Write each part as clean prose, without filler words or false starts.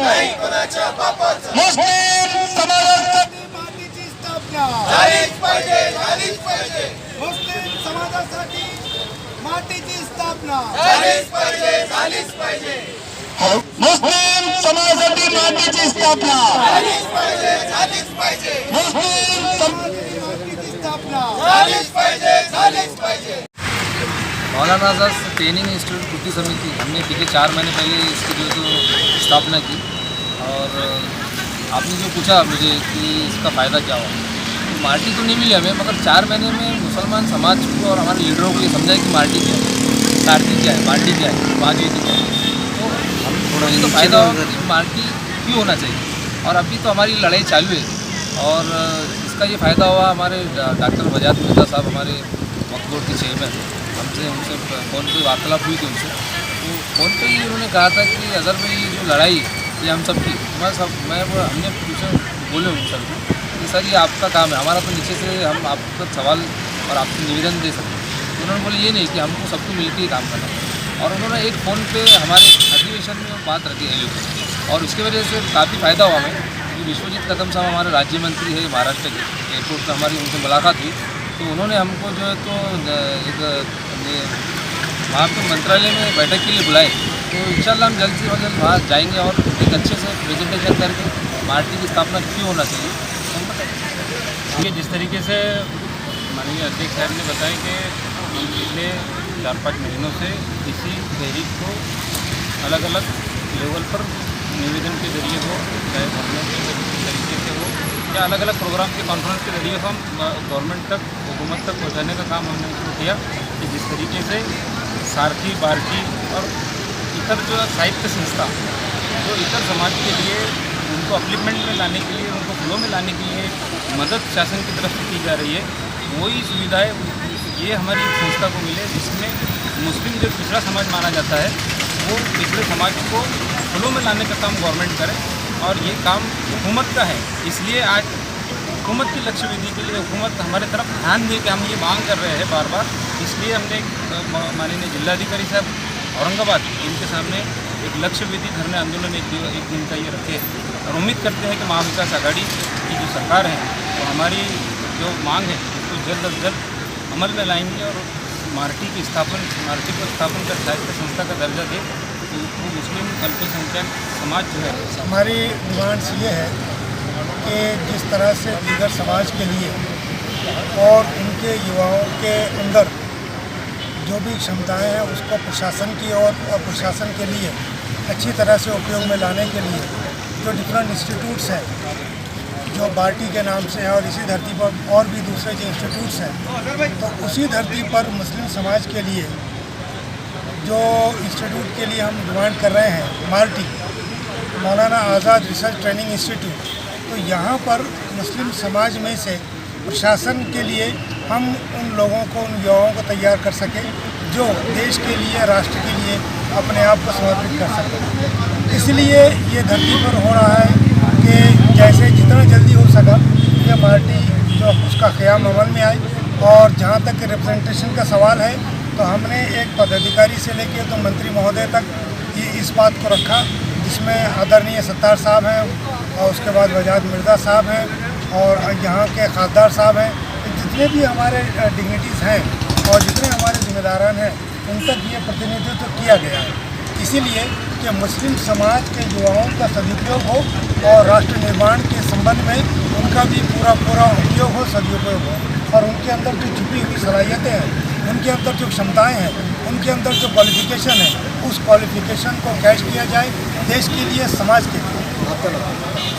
नाही कोणाच्या बापाचं मुस्लिम समाजासाठी मातीची स्थापना झालीच पाहिजे, झालीच पाहिजे. मुस्लिम समाजासाठी मातीची स्थापना झालीच पाहिजे, झालीच पाहिजे. मुस्लिम समाजासाठी मातीची स्थापना झालीच पाहिजे, झालीच पाहिजे. मुस्लिम समाजासाठी मातीची स्थापना झालीच पाहिजे, झालीच पाहिजे. मौलाना आज़ाद ट्रेनिंग इंस्टीट्यूट कुर्ती समिति हमने पिछले 4 महीने पहले इसकी जो तो स्थापना की। और आपने जो पूछा मुझे कि इसका फ़ायदा क्या हुआ, तो मार्टी तो नहीं मिली हमें, मगर 4 महीने में मुसलमान समाज को और हमारे लीडरों को ये समझा कि मार्टी क्या है, सारथी क्या है, मार्टी क्या है, बाजवेदी क्या है। तो हम थोड़ा ये तो फ़ायदा होगा कि मार्टी क्यों होना चाहिए। और अभी तो हमारी लड़ाई चालू है और इसका ये फ़ायदा हुआ। हमारे डॉक्टर वजात मिर्जा साहब हमारे मकबूल के चेयरमैन, हमसे उनसे फ़ोन पे वार्तालाप हुई थी उनसे, तो फ़ोन पे ही उन्होंने कहा था कि अगर भाई ये जो लड़ाई ये हम सब की, हमने पूछा, बोले उन सर को कि सर ये आपका काम है, हमारा तो नीचे से हम आपका सवाल और आपको निवेदन दे सकते हैं। तो उन्होंने बोले ये नहीं कि हमको सबको मिलकर ही काम करना है। और उन्होंने एक फ़ोन पे हमारे अधिवेशन में बात रखी है और उसकी वजह से काफ़ी फ़ायदा हुआ हमें, क्योंकि विश्वजीत कदम साहब हमारे राज्य मंत्री है महाराष्ट्र के। एयरपोर्ट पर हमारी उनसे मुलाकात हुई, तो उन्होंने हमको जो है तो एक वहाँ पर मंत्रालय में बैठक के लिए बुलाए। तो इंशाल्लाह हम जल्द से जल्द वहाँ जाएंगे और एक अच्छे से प्रेजेंटेशन करके मार्टी की स्थापना क्यों होना चाहिए हम बताएंगे। ये जिस तरीके से माननीय अध्यक्ष साहब ने बताया कि हम पिछले 4-5 महीनों से इसी तहरीक को अलग अलग लेवल पर निवेदन के जरिए हो, चाहे धरने के तरीके से हो या अलग अलग प्रोग्राम के कॉन्फ्रेंस के जरिए हम गवर्नमेंट तक, हुकूमत तक पहुँचाने का काम हमने शुरू किया कि जिस तरीके से सारथी, बारकी और इतर जो साहित्य संस्था जो इतर समाज के लिए उनको अपलिपमेंट में लाने के लिए, उनको फ्लो में लाने के लिए मदद शासन की तरफ से की जा रही है, वही सुविधाएं ये हमारी संस्था को मिले जिसमें मुस्लिम जो पिछड़ा समाज माना जाता है वो पिछड़े समाज को फ्लो में लाने का काम गवर्नमेंट करे। और ये काम हुकूमत का है, इसलिए आज हुकूमत की लक्ष्य विधि के लिए हुकूमत हमारे तरफ ध्यान दे कि हम ये मांग कर रहे हैं बार बार। इसलिए हमने माननीय जिलाधिकारी साहब औरंगाबाद इनके सामने एक लक्ष्य विधि धरने आंदोलन एक दिन का ये रखे और उम्मीद करते हैं कि महाविकास आघाड़ी की जो सरकार है तो हमारी जो मांग है उसको जल्द अज जल्द अमल में लाएंगे और मार्टी को स्थापन कर साहित्य संस्था का दर्जा दे तो मुस्लिम अल्पसंख्यक समाज जो है। हमारी डिमांड्स ये है कि जिस तरह से दीगर समाज के लिए और उनके युवाओं के अंदर जो भी क्षमताएं हैं उसको प्रशासन की और प्रशासन के लिए अच्छी तरह से उपयोग में लाने के लिए जो डिफरेंट इंस्टीट्यूट्स हैं जो बार्टी के नाम से हैं और इसी धरती पर और भी दूसरे जो इंस्टीट्यूट्स हैं, तो उसी धरती पर मुस्लिम समाज के लिए जो इंस्टीट्यूट के लिए हम डिमांड कर रहे हैं मार्टी, मौलाना आज़ाद रिसर्च ट्रेनिंग इंस्टीट्यूट, तो यहाँ पर मुस्लिम समाज में से प्रशासन के लिए हम उन लोगों को, उन युवाओं को तैयार कर सकें जो देश के लिए, राष्ट्र के लिए अपने आप को समर्पित कर सकें। इसलिए ये धरती पर हो रहा है कि जैसे जितना जल्दी हो सका ये मार्टी जो उसका क़याम अमल में आए। और जहाँ तक रिप्रेजेंटेशन का सवाल है तो हमने एक पदाधिकारी से लेकर तो मंत्री महोदय तक इस बात को रखा, जिसमें आदरणीय सत्तार साहब हैं और उसके बाद वजात मिर्ज़ा साहब हैं और यहाँ के खासदार साहब हैं। जितने भी हमारे डिग्निटीज़ हैं और जितने हमारे जिम्मेदारान हैं उन तक ये प्रतिनिधित्व किया गया है, इसीलिए कि मुस्लिम समाज के युवाओं का सदुपयोग हो और राष्ट्र निर्माण के संबंध में उनका भी पूरा उपयोग हो, सदुपयोग हो और उनके अंदर जो छुपी हुई सलाहियतें हैं, उनके अंदर जो क्षमताएं हैं, उनके अंदर जो क्वालिफिकेशन है, उस क्वालिफिकेशन को कैच किया जाए देश के लिए, समाज के लिए।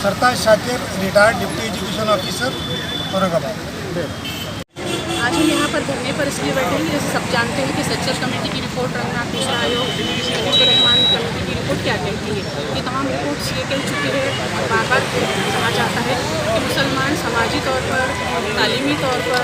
Sartaj Shakir, retired deputy education officer, Aurangabad. आज हम यहाँ पर धरने पर इसलिए बैठे हैं, जैसे सब जानते हैं कि सच्चर कमेटी की रिपोर्ट, रंगनाथ मिश्रा आयोग, रहमान कमेटी की रिपोर्ट क्या कहती है। ये तमाम रिपोर्ट्स ये कह चुकी है और बार बार कहा जाता है कि मुसलमान समाजी तौर पर, तालीमी तौर पर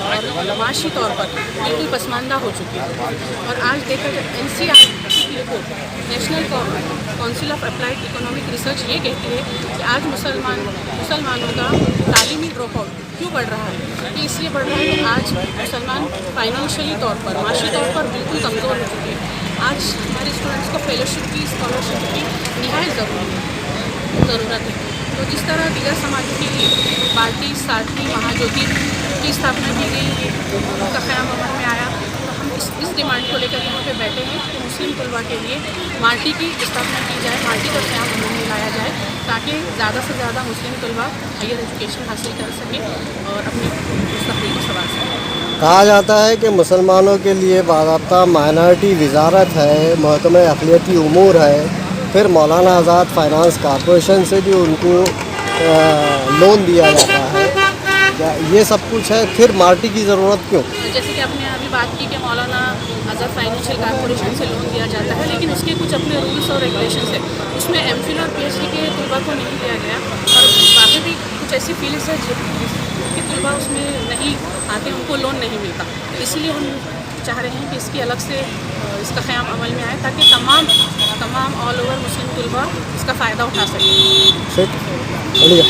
और माशी तौर पर बिल्कुल पसमानदा हो चुके हैं। और आज देखा जाए NCR की report, national council of applied economic research ये कहती है कि आज मुसलमानों का तालीमी ड्रॉप आउट क्यों बढ़ रहा है। कि इसलिए बढ़ रहा है कि आज मुसलमान फाइनेंशियली तौर पर, माशी तौर पर बिल्कुल कमज़ोर हो चुके हैं। आज हमारे स्टूडेंट्स को फेलोशिप की, स्कॉलरशिप की निहायत ज़रूरत है। तो जिस तरह दीगर समाजों के लिए पार्टी सारथी महाज्योति की स्थापना की गई, उनका क़याम अमल में आया, तो हम इस डिमांड को लेकर यहाँ पे बैठे हैं कि मुस्लिम तलबा के लिए माल्टी की स्थापना की जाए, माल्टी का क़याम अमल में लाया जाए, ताकि ज़्यादा से ज़्यादा मुस्लिम तलबा हायर एजुकेशन हासिल कर सकें और अपने मुस्तक़बिल को संवार सकें। कहा जाता है कि मुसलमानों के लिए बाज़ाब्ता माइनॉरिटी वजारत है, महकमा अक़लियती उमूर है, फिर मौलाना आज़ाद फ़ाइनेंस कॉरपोरेशन से भी उनको लोन दिया जाता है, ये सब कुछ है, फिर माल्टी की ज़रूरत क्यों? जैसे कि आपने अभी बात की कि मौलाना आज़ाद फाइनेंशियल कॉरपोरेशन से लोन दिया जाता है, लेकिन उसके कुछ अपने रूल्स और रेगुलेशंस है। उसमें एमफिल और पीएचडी के तलबा को नहीं दिया गया, और बाकी भी कुछ ऐसी फील्ड्स है जिनके तलबा उसमें नहीं आते, उनको लोन नहीं मिलता। इसलिए हम चाह रहे हैं कि इसकी अलग से इसका क़याम अमल में आए, ताकि तमाम ऑल ओवर मुस्लिम तलबा इसका फ़ायदा उठा सकें। ठीक, चलिए।